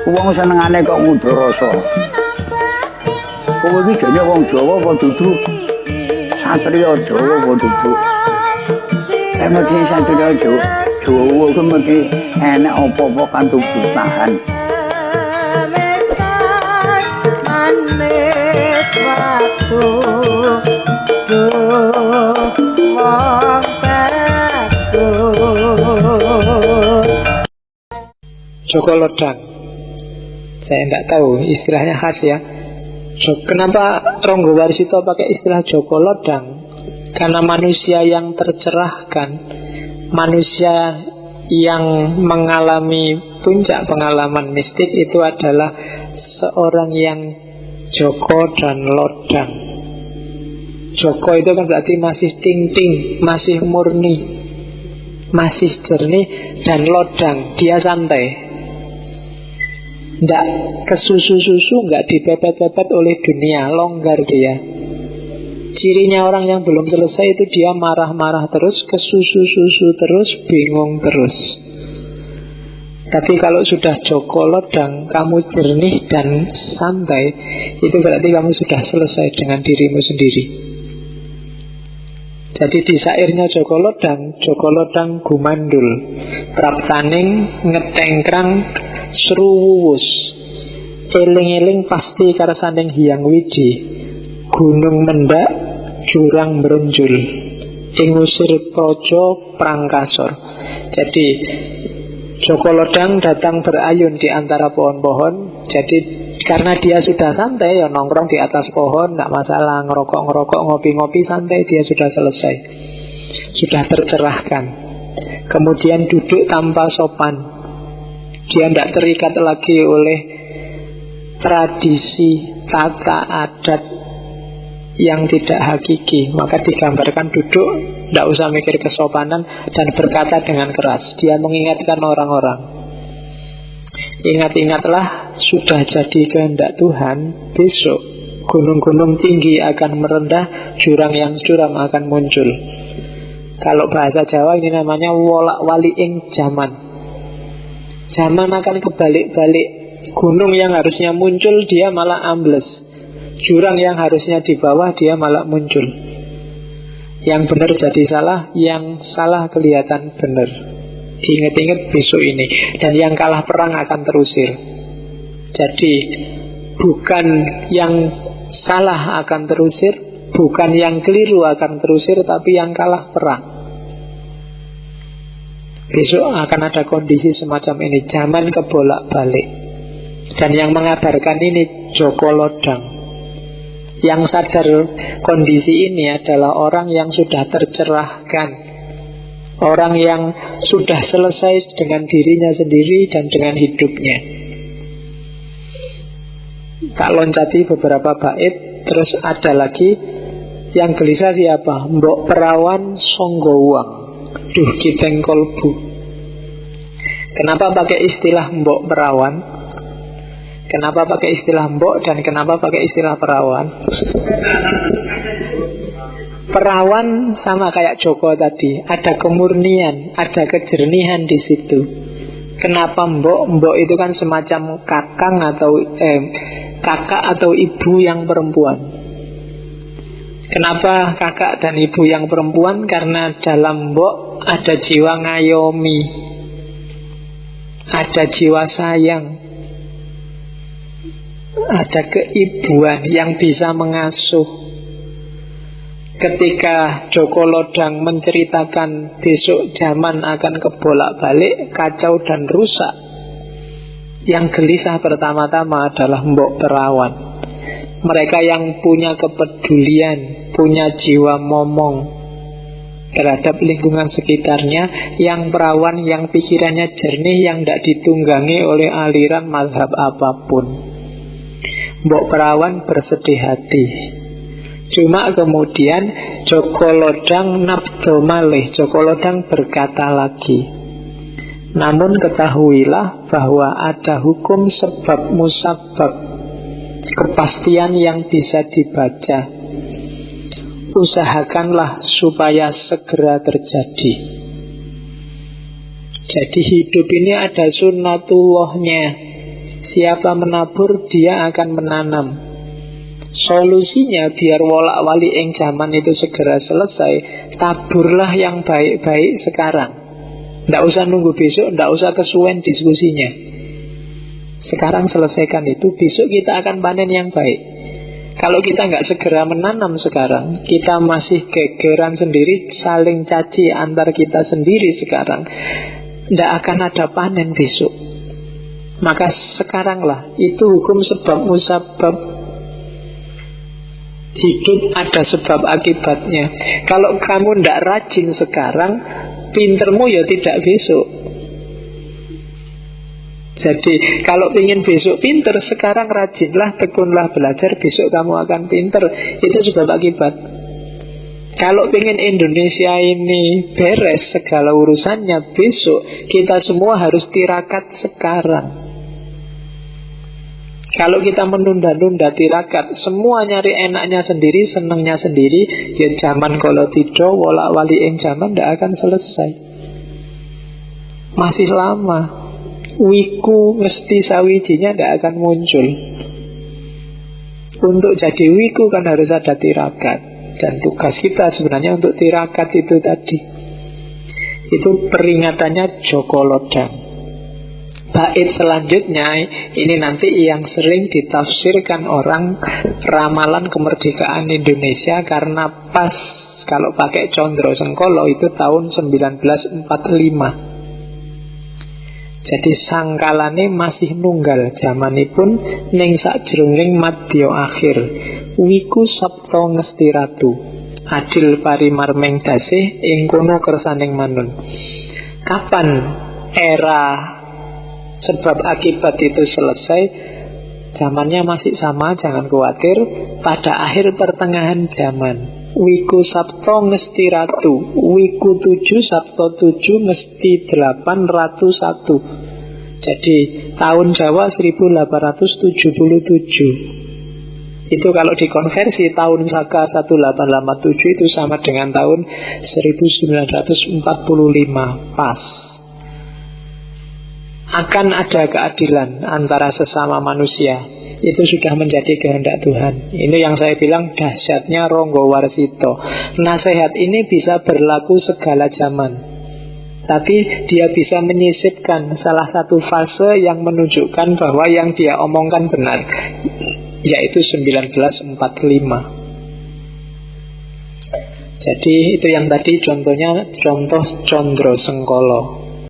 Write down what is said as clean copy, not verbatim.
Wong senengane kok ngudurasa. Kowe iki jane wong Jawa apa dudu? Satriya Jawa apa dudu? Mesti satriya Jawa. Jawa ku mesti enek apa-apa kan dudu tahan. Manis waktu wong Joko Lodang. Saya tidak tahu istilahnya khas ya. Kenapa Ronggo Warsito pakai istilah Joko Lodang? Karena manusia yang tercerahkan, manusia yang mengalami puncak pengalaman mistik itu adalah seorang yang Joko dan Lodang. Joko itu kan berarti masih ting-ting, masih murni, masih jernih. Dan Lodang, dia santai, tidak kesusu-susu, nggak dipepet-pepet oleh dunia, longgar dia. Cirinya orang yang belum selesai itu dia marah-marah terus, kesusu-susu terus, bingung terus. Tapi kalau sudah Joko Lodang, kamu jernih dan santai, itu berarti kamu sudah selesai dengan dirimu sendiri. Jadi di syairnya Joko Lodang gumandul, praptaning ngetengkrang seruwus, eling-eling pasti karasaning hyang wiji, gunung mendak jurang merenjul, ingusir projo prangkasor. Jadi Joko Lodang datang berayun di antara pohon-pohon. Jadi karena dia sudah santai, ya nongkrong di atas pohon, tidak masalah, ngerokok-ngerokok, ngopi-ngopi, santai, dia sudah selesai, sudah tercerahkan. Kemudian duduk tanpa sopan, dia tidak terikat lagi oleh tradisi, tata adat yang tidak hakiki. Maka digambarkan duduk, tidak usah mikir kesopanan, dan berkata dengan keras. Dia mengingatkan orang-orang, ingat-ingatlah, sudah jadi kehendak Tuhan, besok gunung-gunung tinggi akan merendah, jurang yang curam akan muncul. Kalau bahasa Jawa ini namanya wolak-waliing zaman. Zaman akan kebalik-balik. Gunung yang harusnya muncul, dia malah ambles. Jurang yang harusnya di bawah, dia malah muncul. Yang benar jadi salah, yang salah kelihatan benar. Diingat-ingat besok ini. Dan yang kalah perang akan terusir. Jadi bukan yang salah akan terusir, bukan yang keliru akan terusir, tapi yang kalah perang. Besok akan ada kondisi semacam ini, zaman kebolak-balik. Dan yang mengabarkan ini Joko Lodang. Yang sadar kondisi ini adalah orang yang sudah tercerahkan, orang yang sudah selesai dengan dirinya sendiri dan dengan hidupnya. Tak loncati beberapa bait. Terus ada lagi yang gelisah siapa? Mbok perawan songgowang, duh kiteng kolbu. Kenapa pakai istilah mbok perawan? Kenapa pakai istilah mbok dan kenapa pakai istilah perawan? Perawan sama kayak Joko tadi, ada kemurnian, ada kejernihan di situ. Kenapa mbok? Mbok itu kan semacam kakang atau kakak atau ibu yang perempuan. Kenapa kakak dan ibu yang perempuan? Karena dalam mbok ada jiwa ngayomi, ada jiwa sayang, ada keibuan yang bisa mengasuh. Ketika Joko Lodang menceritakan besok zaman akan kebolak-balik, kacau dan rusak, yang gelisah pertama-tama adalah mbok perawan. Mereka yang punya kepedulian, punya jiwa momong terhadap lingkungan sekitarnya, yang perawan, yang pikirannya jernih, yang tidak ditunggangi oleh aliran mazhab apapun. Mbok perawan bersedih hati. Cuma kemudian Joko Lodang nabdo malih, Joko Lodang berkata lagi, namun ketahuilah bahwa ada hukum sebab musabab, kepastian yang bisa dibaca. Usahakanlah supaya segera terjadi. Jadi hidup ini ada sunnatullahnya. Siapa menabur, dia akan menanam. Solusinya biar wolak-wali ing zaman itu segera selesai, taburlah yang baik-baik sekarang. Tidak usah nunggu besok, tidak usah kesuwen diskusinya. Sekarang selesaikan itu, besok kita akan panen yang baik. Kalau kita nggak segera menanam sekarang, kita masih gegeran sendiri, saling caci antar kita sendiri sekarang, tidak akan ada panen besok. Maka sekaranglah, itu hukum sebab musabab. Hidup ada sebab akibatnya. Kalau kamu tidak rajin sekarang, pintermu ya tidak besok. Jadi kalau ingin besok pinter, sekarang rajinlah, tekunlah belajar, besok kamu akan pinter. Itu sebab akibat. Kalau ingin Indonesia ini beres segala urusannya besok, kita semua harus tirakat sekarang. Kalau kita menunda-nunda tirakat, semua nyari enaknya sendiri, senangnya sendiri, ya zaman kalau tidak, wolak-wali ing zaman tidak akan selesai. Masih lama. Wiku mesti sawijinya tidak akan muncul. Untuk jadi wiku kan harus ada tirakat. Dan tugas kita sebenarnya untuk tirakat itu tadi. Itu peringatannya Joko Lodang. Bait selanjutnya ini nanti yang sering ditafsirkan orang ramalan kemerdekaan Indonesia, karena pas kalau pakai Condro Sengkolo itu tahun 1945. Jadi sangkalane masih nunggal zamanipun ning sakjroning madya akhir. Wiku sapta ngesti ratu, adil parimar mengdasih ing kono kersaning manun. Kapan era sebab akibat itu selesai? Zamannya masih sama, jangan khawatir. Pada akhir pertengahan zaman, Wiku Sabto ngesti ratu, Wiku 7 Sabto 7 ngesti 8 ratu 1. Jadi tahun Jawa 1877. Itu kalau dikonversi tahun Saka 1887 itu sama dengan tahun 1945. Pas. Akan ada keadilan antara sesama manusia. Itu sudah menjadi kehendak Tuhan. Ini yang saya bilang dahsyatnya Ronggo Warsito. Nasihat ini bisa berlaku segala zaman, tapi dia bisa menyisipkan salah satu fase yang menunjukkan bahwa yang dia omongkan benar, yaitu 1945. Jadi itu yang tadi contohnya, contoh Condro Sengkolo.